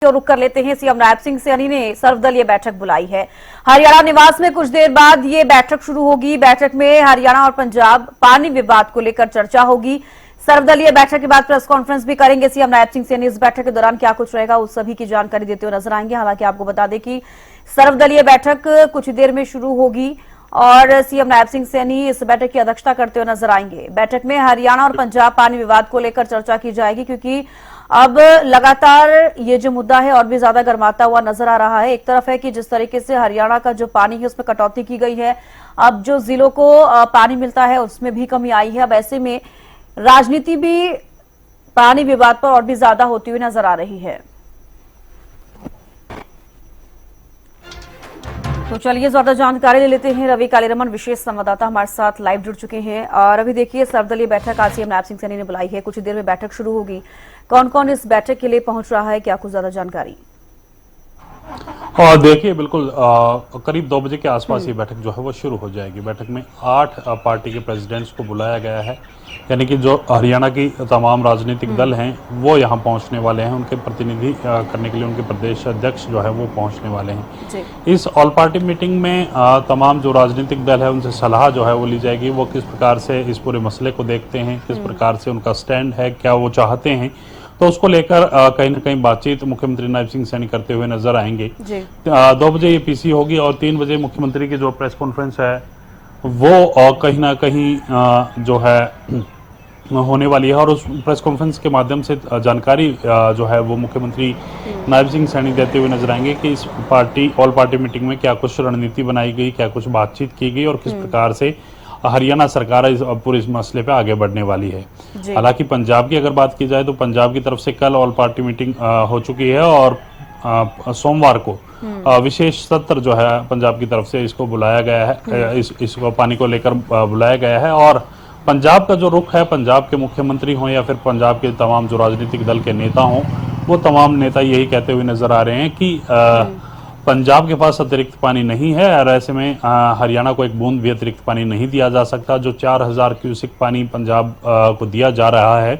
और रुक कर लेते हैं। सीएम नवजोत सिंह सैनी ने सर्वदलीय बैठक बुलाई है। हरियाणा निवास में कुछ देर बाद ये बैठक शुरू होगी। बैठक में हरियाणा और पंजाब पानी विवाद को लेकर चर्चा होगी। सर्वदलीय बैठक के बाद प्रेस कॉन्फ्रेंस भी करेंगे सीएम नवजोत सिंह सैनी। इस बैठक के दौरान क्या कुछ रहेगा उस सभी की जानकारी देते हुए नजर आएंगे। हालांकि आपको बता दें कि सर्वदलीय बैठक कुछ देर में शुरू होगी और सीएम नवजोत सिंह सैनी इस बैठक की अध्यक्षता करते हुए नजर आएंगे। बैठक में हरियाणा और पंजाब पानी विवाद को लेकर चर्चा की जाएगी, क्योंकि अब लगातार ये जो मुद्दा है और भी ज्यादा गर्माता हुआ नजर आ रहा है। एक तरफ है कि जिस तरीके से हरियाणा का जो पानी है उसमें कटौती की गई है, अब जो जिलों को पानी मिलता है उसमें भी कमी आई है। अब ऐसे में राजनीति भी पानी विवाद पर और भी ज्यादा होती हुई नजर आ रही है। तो चलिए ज्यादा जानकारी ले लेते हैं। रवि कालीरमन विशेष संवाददाता हमारे साथ लाइव जुड़ चुके हैं। और रवि, देखिए सर्वदलीय बैठक आज सीएम नवजोत सिंह सैनी ने बुलाई है। कुछ देर में बैठक शुरू होगी। कौन कौन इस बैठक के लिए पहुंच रहा है, क्या कुछ ज्यादा जानकारी? देखिए, बिल्कुल करीब 2 बजे के आसपास ये बैठक जो है वो शुरू हो जाएगी। बैठक में 8 पार्टी के प्रेसिडेंट्स को बुलाया गया है, यानी कि जो हरियाणा की तमाम राजनीतिक दल हैं वो यहाँ पहुँचने वाले हैं। उनके प्रतिनिधि करने के लिए उनके प्रदेश अध्यक्ष जो है वो पहुँचने वाले हैं। इस ऑल पार्टी मीटिंग में तमाम जो राजनीतिक दल है उनसे सलाह जो है वो ली जाएगी। वो किस प्रकार से इस पूरे मसले को देखते हैं, किस प्रकार से उनका स्टैंड है, क्या वो चाहते हैं, तो उसको लेकर कहीं ना कहीं बातचीत मुख्यमंत्री नवजोत सिंह सैनी करते हुए नजर आएंगे। 2 बजे ये पीसी होगी और 3 बजे मुख्यमंत्री की जो प्रेस कॉन्फ्रेंस है वो कहीं ना कहीं जो है होने वाली है। और उस प्रेस कॉन्फ्रेंस के माध्यम से जानकारी जो है वो मुख्यमंत्री नवजोत सिंह सैनी देते हुए नजर आएंगे कि इस ऑल पार्टी मीटिंग में क्या कुछ रणनीति बनाई गई, क्या कुछ बातचीत की गई और किस प्रकार से हरियाणा सरकार इस पूरे इस मसले पे आगे बढ़ने वाली है। हालांकि पंजाब की अगर बात की जाए तो पंजाब की तरफ से कल ऑल पार्टी मीटिंग हो चुकी है और सोमवार को विशेष सत्र जो है पंजाब की तरफ से इसको बुलाया गया है। इसको पानी को लेकर बुलाया गया है। और पंजाब का जो रुख है, पंजाब के मुख्यमंत्री हों या फिर पंजाब के तमाम जो राजनीतिक दल के नेता हों, वो तमाम नेता यही कहते हुए नजर आ रहे हैं कि पंजाब के पास अतिरिक्त पानी नहीं है और ऐसे में हरियाणा को एक बूंद भी अतिरिक्त पानी नहीं दिया जा सकता। जो 4000 क्यूसिक पानी पंजाब को दिया जा रहा है,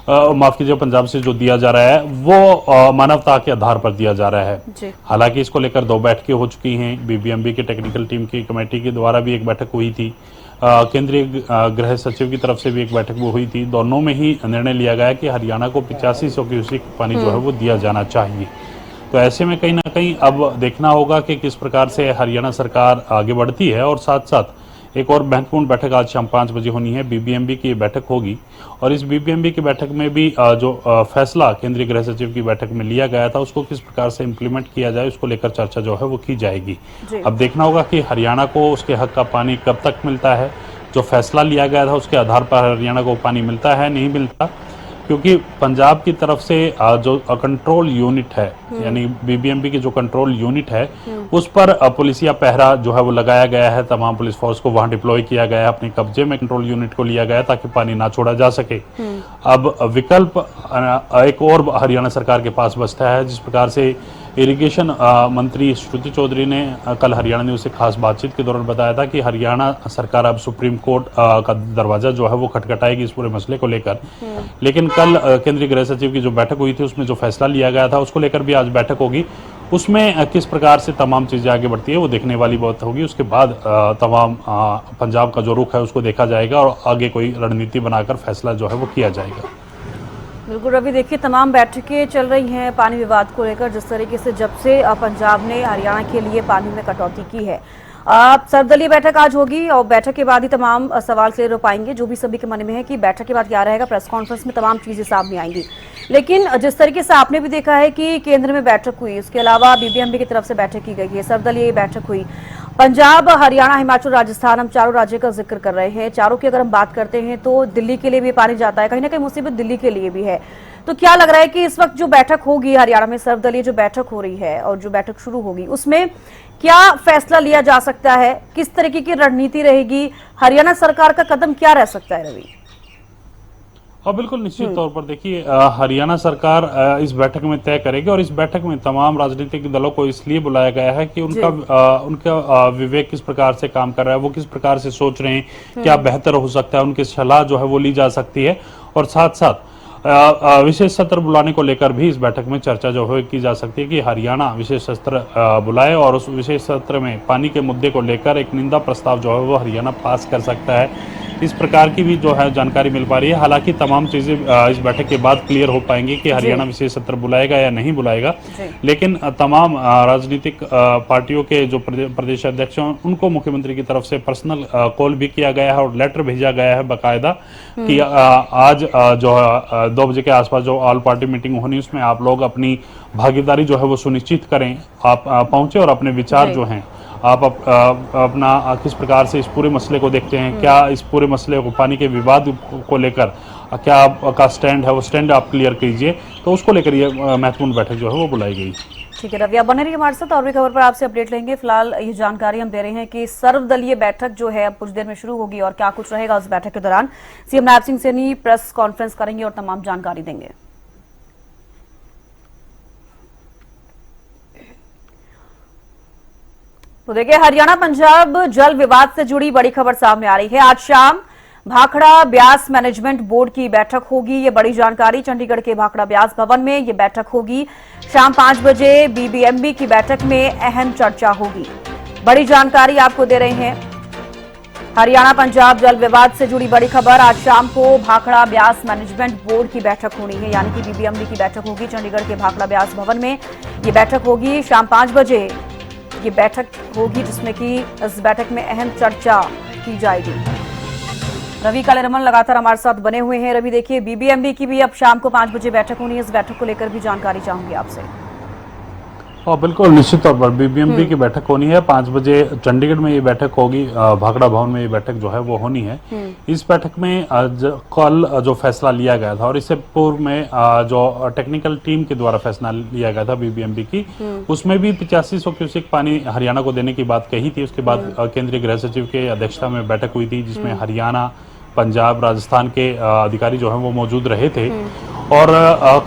माफ कीजिए, पंजाब से जो दिया जा रहा है वो मानवता के आधार पर दिया जा रहा है। हालांकि इसको लेकर 2 बैठकें हो चुकी हैं। बीबीएमबी की टेक्निकल टीम की कमेटी के द्वारा भी एक बैठक हुई थी। केंद्रीय गृह सचिव की तरफ से भी एक बैठक वो हुई थी। दोनों में ही निर्णय लिया गया कि हरियाणा को 8500 क्यूसिक पानी जो है वो दिया जाना चाहिए। तो ऐसे में कहीं ना कहीं अब देखना होगा कि किस प्रकार से हरियाणा सरकार आगे बढ़ती है। और साथ साथ एक और महत्वपूर्ण बैठक आज शाम 5 बजे होनी है। बीबीएमबी की बैठक होगी और इस बीबीएमबी की बैठक में भी जो फैसला केंद्रीय गृह सचिव की बैठक में लिया गया था उसको किस प्रकार से इम्प्लीमेंट किया जाए, उसको लेकर चर्चा जो है वो की जाएगी। अब देखना होगा कि हरियाणा को उसके हक का पानी कब तक मिलता है। जो फैसला लिया गया था उसके आधार पर हरियाणा को पानी मिलता है, नहीं मिलता, क्योंकि पंजाब की तरफ से जो कंट्रोल यूनिट है, यानी बीबीएमबी की जो कंट्रोल यूनिट है उस पर पुलिसिया पहरा जो है वो लगाया गया है। तमाम पुलिस फोर्स को वहां डिप्लॉय किया गया है। अपने कब्जे में कंट्रोल यूनिट को लिया गया है ताकि पानी ना छोड़ा जा सके। अब विकल्प एक और हरियाणा सरकार के पास बचता है। जिस प्रकार से इरिगेशन मंत्री श्रुति चौधरी ने कल हरियाणा न्यूज से खास बातचीत के दौरान बताया था कि हरियाणा सरकार अब सुप्रीम कोर्ट का दरवाजा जो है वो खटखटाएगी इस पूरे मसले को लेकर। लेकिन कल केंद्रीय गृह सचिव की जो बैठक हुई थी उसमें जो फैसला लिया गया था उसको लेकर भी आज बैठक होगी। उसमें किस प्रकार से तमाम चीजें आगे बढ़ती है वो देखने वाली बात होगी। उसके बाद तमाम पंजाब का जो रुख है उसको देखा जाएगा और आगे कोई रणनीति बनाकर फैसला जो है वो किया जाएगा। बिल्कुल रवि, देखिए तमाम बैठकें चल रही हैं पानी विवाद को लेकर। जिस तरीके से जब से पंजाब ने हरियाणा के लिए पानी में कटौती की है, सर्वदलीय बैठक आज होगी और बैठक के बाद ही तमाम सवाल क्लियर हो पाएंगे। जो भी सभी के मन में है कि बैठक के बाद क्या रहेगा, प्रेस कॉन्फ्रेंस में तमाम चीजें सामने आएंगी। लेकिन जिस तरीके से आपने भी देखा है कि केंद्र में बैठक हुई, उसके अलावा बीबीएमबी की तरफ से बैठक की गई है, सर्वदलीय बैठक हुई, पंजाब, हरियाणा, हिमाचल, राजस्थान, हम चारों राज्यों का जिक्र कर रहे हैं। चारों की अगर हम बात करते हैं तो दिल्ली के लिए भी पानी जाता है, कहीं ना कहीं मुसीबत दिल्ली के लिए भी है। तो क्या लग रहा है कि इस वक्त जो बैठक होगी हरियाणा में, सर्वदलीय जो बैठक हो रही है और जो बैठक शुरू होगी, उसमें क्या फैसला लिया जा सकता है, किस तरीके की रणनीति रहेगी, हरियाणा सरकार का कदम क्या रह सकता है रवि? और बिल्कुल निश्चित तौर पर देखिए, हरियाणा सरकार इस बैठक में तय करेगी और इस बैठक में तमाम राजनीतिक दलों को इसलिए बुलाया गया है कि उनका विवेक किस प्रकार से काम कर रहा है, वो किस प्रकार से सोच रहे हैं, क्या बेहतर हो सकता है, उनकी सलाह जो है वो ली जा सकती है। और साथ साथ विशेष सत्र बुलाने को लेकर भी इस बैठक में चर्चा जो है की जा सकती है कि हरियाणा विशेष सत्र बुलाए और उस विशेष सत्र में पानी के मुद्दे को लेकर एक निंदा प्रस्ताव जो है वो हरियाणा पास कर सकता है। इस प्रकार की भी जो है जानकारी मिल पा रही है। हालांकि तमाम चीजें इस बैठक के बाद क्लियर हो पाएंगी कि हरियाणा विशेष सत्र बुलाएगा या नहीं बुलाएगा, लेकिन तमाम राजनीतिक पार्टियों के जो प्रदेश अध्यक्ष हैं उनको मुख्यमंत्री की तरफ से पर्सनल कॉल भी किया गया है और लेटर भेजा गया है बाकायदा कि आज जो है 2 बजे के आसपास जो ऑल पार्टी मीटिंग होनी उसमें आप लोग अपनी भागीदारी जो है वो सुनिश्चित करें, आप पहुंचे और अपने विचार जो हैं आप अपना किस प्रकार से इस पूरे मसले को देखते हैं, क्या इस पूरे मसले को पानी के विवाद को लेकर क्या आपका स्टैंड है वो स्टैंड आप क्लियर कीजिए। तो उसको लेकर ये महत्वपूर्ण बैठक जो है वो बुलाई गई। ठीक है रवि, आप बने रहिए हमारे साथ और भी खबर पर आपसे अपडेट लेंगे। फिलहाल ये जानकारी हम दे रहे हैं कि सर्वदलीय बैठक जो है अब कुछ देर में शुरू होगी और क्या कुछ रहेगा उस बैठक के दौरान CM Nayab Singh Saini press conference करेंगे और तमाम जानकारी देंगे। तो देखिए, हरियाणा पंजाब जल विवाद से जुड़ी बड़ी खबर सामने आ रही है। आज शाम भाखड़ा ब्यास मैनेजमेंट बोर्ड की बैठक होगी। ये बड़ी जानकारी, चंडीगढ़ के भाखड़ा ब्यास भवन में ये बैठक होगी। शाम 5 बजे बीबीएमबी की बैठक में अहम चर्चा होगी। बड़ी जानकारी आपको दे रहे हैं। हरियाणा पंजाब जल विवाद से जुड़ी बड़ी खबर, आज शाम को भाखड़ा ब्यास मैनेजमेंट बोर्ड की बैठक होनी है, यानी कि बीबीएमबी की बैठक होगी। चंडीगढ़ के भाखड़ा ब्यास भवन में ये बैठक होगी। शाम 5 बजे ये बैठक होगी जिसमें कि इस बैठक में अहम चर्चा की जाएगी। रवि काले रमन लगातार हमारे साथ बने हुए हैं। रवि, देखिए बीबीएमबी की भी अब शाम को 5 बजे बैठक होनी है। इस बैठक को लेकर भी जानकारी चाहूंगी आपसे। और बिल्कुल निश्चित तौर पर बीबीएमबी की बैठक होनी है 5 बजे चंडीगढ़ में ये बैठक होगी। भाखड़ा भवन में ये बैठक जो है वो होनी है। इस बैठक में कल जो फैसला लिया गया था और इससे पूर्व में जो टेक्निकल टीम के द्वारा फैसला लिया गया था बीबीएमबी की, उसमें भी 8500 क्यूसेक पानी हरियाणा को देने की बात कही थी। उसके बाद केंद्रीय गृह सचिव के अध्यक्षता में बैठक हुई थी जिसमें हरियाणा, पंजाब, राजस्थान के अधिकारी जो है वो मौजूद रहे थे और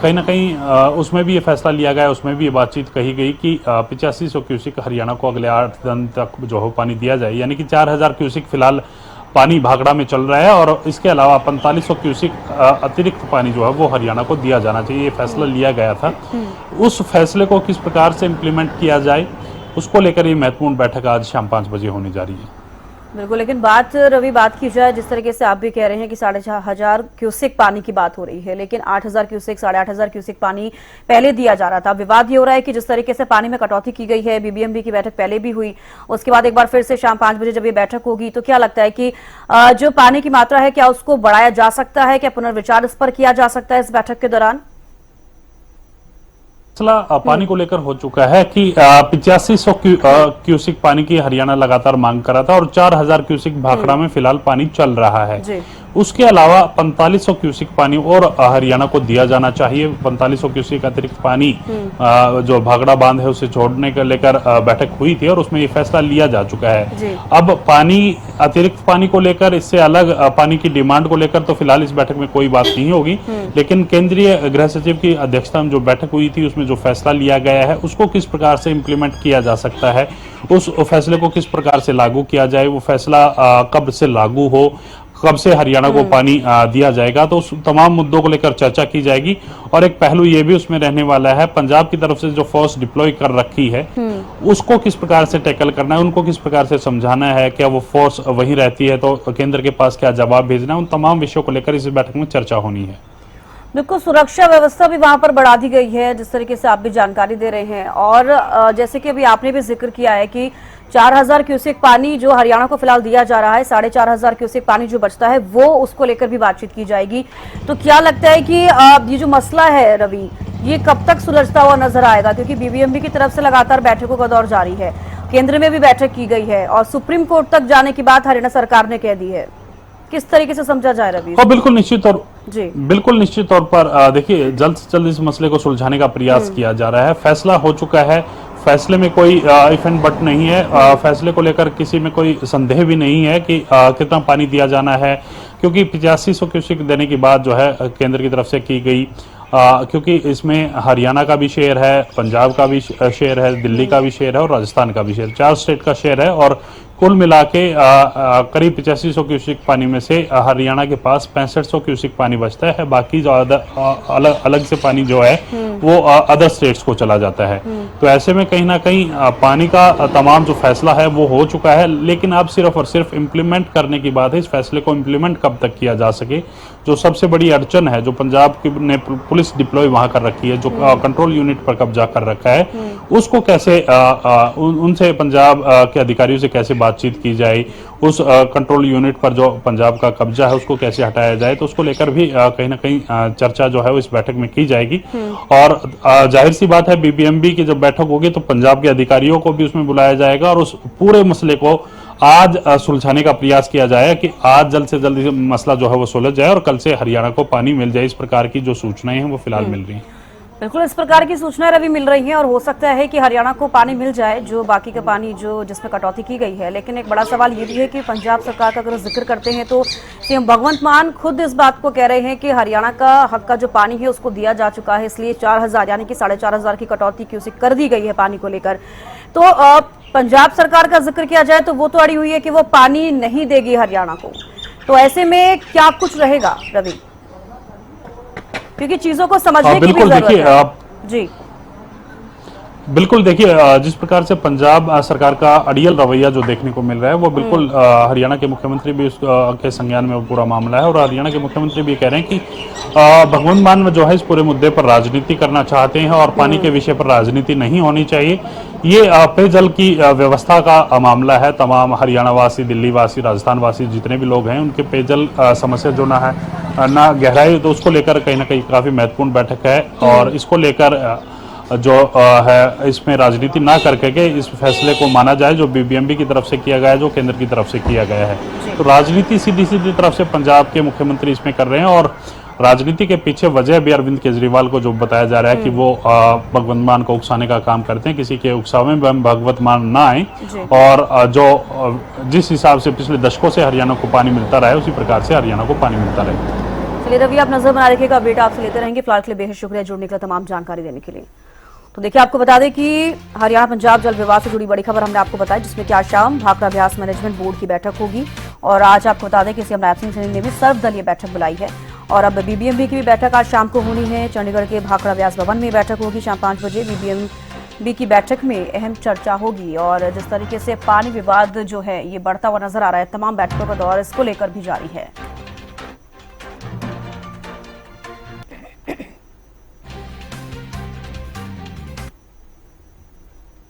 कहीं ना कहीं उसमें भी ये फैसला लिया गया, उसमें भी ये बातचीत कही गई कि 8500 क्यूसेक हरियाणा को अगले 8 दिन तक जो है पानी दिया जाए, यानी कि 4000 क्यूसेक फिलहाल पानी भाखड़ा में चल रहा है और इसके अलावा 4500 क्यूसेक अतिरिक्त पानी जो है वो हरियाणा को दिया जाना चाहिए। ये फैसला लिया गया था। उस फैसले को किस प्रकार से इम्प्लीमेंट किया जाए उसको लेकर ये महत्वपूर्ण बैठक आज शाम 5 बजे होने जा रही है। बिल्कुल, लेकिन बात की जाए जिस तरीके से आप भी कह रहे हैं कि 4500 क्यूसेक पानी की बात हो रही है, लेकिन 8000 क्यूसेक 8500 क्यूसेक पानी पहले दिया जा रहा था। विवाद ये हो रहा है कि जिस तरीके से पानी में कटौती की गई है, बीबीएमबी की बैठक पहले भी हुई, उसके बाद एक बार फिर से शाम 5 बजे जब ये बैठक होगी तो क्या लगता है कि जो पानी की मात्रा है क्या उसको बढ़ाया जा सकता है, क्या पुनर्विचार इस पर किया जा सकता है इस बैठक के दौरान? मसला पानी को लेकर हो चुका है कि 8500 क्यूसेक पानी की हरियाणा लगातार मांग कर रहा था और 4000 क्यूसेक भाखड़ा में फिलहाल पानी चल रहा है। उसके अलावा 4500 क्यूसेक पानी और हरियाणा को दिया जाना चाहिए। 4500 क्यूसेक अतिरिक्त पानी जो भाखड़ा बांध है उसे छोड़ने को लेकर बैठक हुई थी और उसमें ये फैसला लिया जा चुका है। अब पानी अतिरिक्त पानी को लेकर, इससे अलग पानी की डिमांड को लेकर तो फिलहाल इस बैठक में कोई बात नहीं होगी, लेकिन केंद्रीय गृह सचिव की अध्यक्षता में जो बैठक हुई थी उसमें जो फैसला लिया गया है उसको किस प्रकार से इम्प्लीमेंट किया जा सकता है, उस फैसले को किस प्रकार से लागू किया जाए, वो फैसला कब से लागू हो, कब से हरियाणा को पानी दिया जाएगा, तो उस तमाम मुद्दों को लेकर चर्चा की जाएगी। और एक पहलू ये भी उसमें रहने वाला है, पंजाब की तरफ से जो फोर्स डिप्लॉय कर रखी है उसको किस प्रकार से टैकल करना है, उनको किस प्रकार से समझाना है, क्या वो फोर्स वहीं रहती है तो केंद्र के पास क्या जवाब भेजना है, उन तमाम विषयों को लेकर इस बैठक में चर्चा होनी है। बिल्कुल, सुरक्षा व्यवस्था भी वहां पर बढ़ा दी गई है जिस तरीके से आप भी जानकारी दे रहे हैं। और जैसे कि अभी आपने भी जिक्र किया है कि 4000 क्यूसेक पानी जो हरियाणा को फिलहाल दिया जा रहा है, 4500 क्यूसेक पानी जो बचता है वो उसको लेकर भी बातचीत की जाएगी। तो क्या लगता है कि ये जो मसला है रवि, ये कब तक सुलझता हुआ नजर आएगा? क्योंकि बीबीएमबी की तरफ से लगातार बैठकों का दौर जारी है, केंद्र में भी बैठक की गई है और सुप्रीम कोर्ट तक जाने की बात हरियाणा सरकार ने कह दी है। किस तरीके से समझा जाए रवि? बिल्कुल निश्चित तौर पर देखिए जल्द से जल्द इस मसले को सुलझाने का प्रयास किया जा रहा है। फैसला हो चुका है, फैसले में कोई इफ एंड बट नहीं है। फैसले को लेकर किसी में कोई संदेह भी नहीं है कि कितना पानी दिया जाना है, क्योंकि 8500 क्यूसेक देने की बात जो है केंद्र की तरफ से की गई, क्योंकि इसमें हरियाणा का भी शेयर है, पंजाब का भी शेयर है, दिल्ली का भी शेयर है और राजस्थान का भी शेयर, 4 स्टेट का शेयर है और कुल मिला के करीब 8500 क्यूसेक पानी में से हरियाणा के पास 6500 क्यूसेक पानी बचता है। बाकी जो अलग अलग से पानी जो है वो अदर स्टेट्स को चला जाता है। तो ऐसे में कहीं ना कहीं पानी का तमाम जो फैसला है वो हो चुका है, लेकिन अब सिर्फ और सिर्फ इम्प्लीमेंट करने की बात है। इस फैसले को इम्प्लीमेंट कब तक किया जा सके, जो सबसे बड़ी अड़चन है, जो पंजाब की ने पुलिस डिप्लॉय वहां कर रखी है, जो कंट्रोल यूनिट पर कब्जा कर रखा है, उसको कैसे उनसे पंजाब के अधिकारियों से कैसे बातचीत की जाए, उस कंट्रोल यूनिट पर जो पंजाब का कब्जा है उसको कैसे हटाया जाए, तो उसको लेकर भी कहीं ना कहीं चर्चा जो है वो इस बैठक में की जाएगी। और जाहिर सी बात है, बीबीएमबी की जब बैठक होगी तो पंजाब के अधिकारियों को भी उसमें बुलाया जाएगा और उस पूरे मसले को आज सुलझाने का प्रयास किया जाए कि आज जल्द से जल्द मसला जो है वो सुलझ जाए और कल से हरियाणा को पानी मिल जाए। इस प्रकार की जो सूचनाएं हैं वो फिलहाल मिल रही हैं। बिल्कुल इस प्रकार की सूचनाएं रवि मिल रही हैं और हो सकता है कि हरियाणा को पानी मिल जाए, जो बाकी का पानी जो जिसमें कटौती की गई है। लेकिन एक बड़ा सवाल ये भी है कि पंजाब सरकार का अगर जिक्र करते हैं तो सीएम भगवंत मान खुद इस बात को कह रहे हैं कि हरियाणा का हक का जो पानी है उसको दिया जा चुका है, इसलिए 4000 यानी कि 4500 की कटौती क्यूसेक कर दी गई है पानी को लेकर। तो पंजाब सरकार का जिक्र किया जाए तो वो तो अड़ी हुई है कि वो पानी नहीं देगी हरियाणा को। तो ऐसे में क्या कुछ रहेगा रवि, क्योंकि चीजों को समझने की भी जरूरत है। जी बिल्कुल, देखिए जिस प्रकार से पंजाब सरकार का अड़ियल रवैया जो देखने को मिल रहा है वो बिल्कुल हरियाणा के मुख्यमंत्री भी के संज्ञान में वो पूरा मामला है। और हरियाणा के मुख्यमंत्री भी कह रहे हैं कि भगवंत मान में जो है इस पूरे मुद्दे पर राजनीति करना चाहते हैं और पानी के विषय पर राजनीति नहीं होनी चाहिए। ये पेयजल की व्यवस्था का मामला है। तमाम हरियाणा वासी, दिल्ली वासी, राजस्थान वासी जितने भी लोग हैं उनके पेयजल समस्या जो ना गहराई, तो उसको लेकर कहीं ना कहीं काफी महत्वपूर्ण बैठक है। और इसको लेकर जो है इसमें राजनीति ना करके इस फैसले को माना जाए जो बीबीएमबी की तरफ से किया गया है, जो केंद्र की तरफ से किया गया है। तो राजनीति सीधी सीधी तरफ से पंजाब के मुख्यमंत्री इसमें कर रहे हैं और राजनीति के पीछे वजह भी अरविंद केजरीवाल को जो बताया जा रहा है कि वो भगवंत मान को उकसाने का काम करते हैं, किसी के उकसावे में भगवंत मान ना आए। और जो जिस हिसाब से पिछले दशकों से हरियाणा को पानी मिलता रहा है उसी प्रकार से हरियाणा को पानी मिलता रहे। चलिए रवि, आप नजर बना रखिएगा, अपडेट आपसे लेते रहेंगे। फिलहाल के लिए बेहद शुक्रिया जुड़ने के लिए, तमाम जानकारी देने के लिए। तो देखिए, आपको बता दें कि हरियाणा पंजाब जल विवाद से जुड़ी बड़ी खबर हमने आपको बताई, जिसमें कि आज शाम भाखड़ा ब्यास मैनेजमेंट बोर्ड की बैठक होगी। और आज आपको बता दें कि सीएम नवजोत सिंह सिद्धू ने भी सर्वदलीय बैठक बुलाई है। और अब बीबीएमबी की भी बैठक आज शाम को होनी है। चंडीगढ़ के भाखड़ा ब्यास भवन में बैठक होगी शाम 5 बजे। बीबीएमबी की बैठक में अहम चर्चा होगी। और जिस तरीके से पानी विवाद जो है ये बढ़ता हुआ नजर आ रहा है, तमाम बैठकों का दौर इसको लेकर भी जारी है।